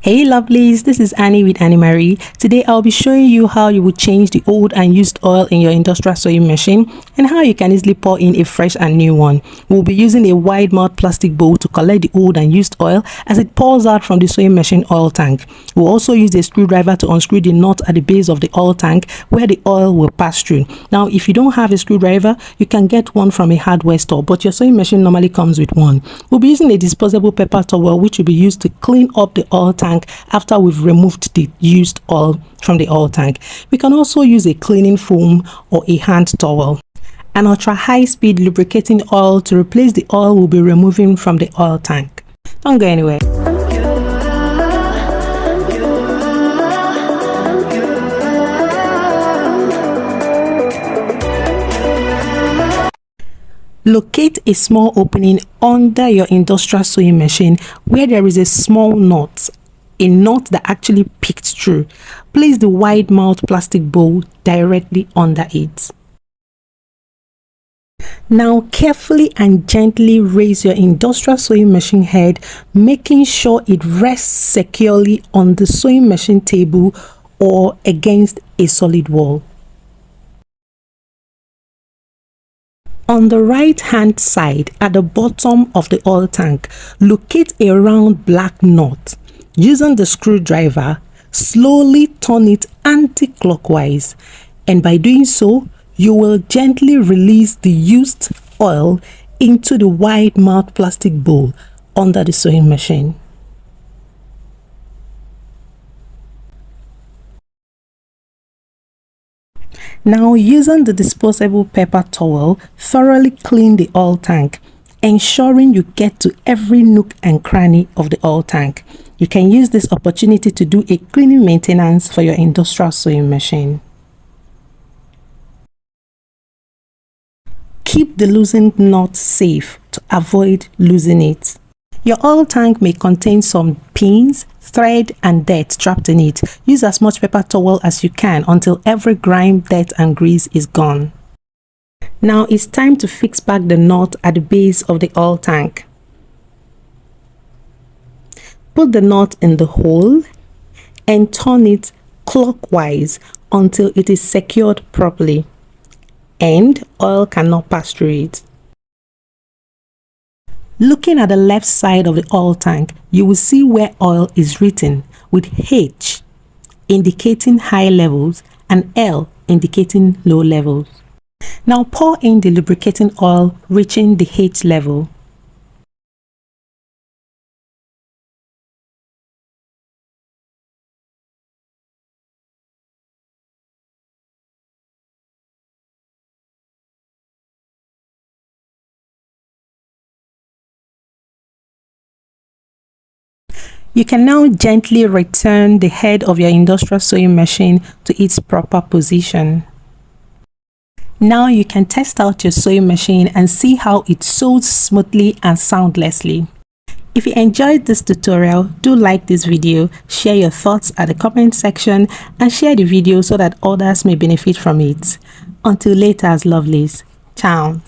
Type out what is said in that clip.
Hey lovelies, this is Annie with Annie Marie. Today I'll be showing you how you would change the old and used oil in your industrial sewing machine and how you can easily pour in a fresh and new one. We'll be using a wide mouth plastic bowl to collect the old and used oil as it pours out from the sewing machine oil tank. We'll also use a screwdriver to unscrew the nut at the base of the oil tank where the oil will pass through. Now if you don't have a screwdriver, you can get one from a hardware store, but your sewing machine normally comes with one. We'll be using a disposable paper towel which will be used to clean up the oil tank after we've removed the used oil from the oil tank. We can also use a cleaning foam or a hand towel. An ultra high speed lubricating oil to replace the oil we'll be removing from the oil tank. Don't go anywhere. Locate a small opening under your industrial sewing machine where there is a small knot. A knot that actually peeked through. Place the wide mouth plastic bowl directly under it. Now carefully and gently raise your industrial sewing machine head, making sure it rests securely on the sewing machine table or against a solid wall. On the right hand side at the bottom of the oil tank, locate a round black knot. Using the screwdriver, slowly turn it anti-clockwise, and by doing so, you will gently release the used oil into the wide mouth plastic bowl under the sewing machine. Now using the disposable paper towel, thoroughly clean the oil tank, ensuring you get to every nook and cranny of the oil tank. You can use this opportunity to do a cleaning maintenance for your industrial sewing machine. Keep the loosened knot safe to avoid losing it. Your oil tank may contain some pins, thread and dirt trapped in it. Use as much paper towel as you can until every grime, dirt and grease is gone. Now it's time to fix back the knot at the base of the oil tank. Put the knot in the hole and turn it clockwise until it is secured properly and oil cannot pass through it. Looking at the left side of the oil tank, you will see where oil is written with H indicating high levels and L indicating low levels. Now pour in the lubricating oil reaching the H level. You can now gently return the head of your industrial sewing machine to its proper position. Now you can test out your sewing machine and see how it sews smoothly and soundlessly. If you enjoyed this tutorial, do like this video, share your thoughts at the comment section and share the video so that others may benefit from it. Until later, as lovelies. Ciao.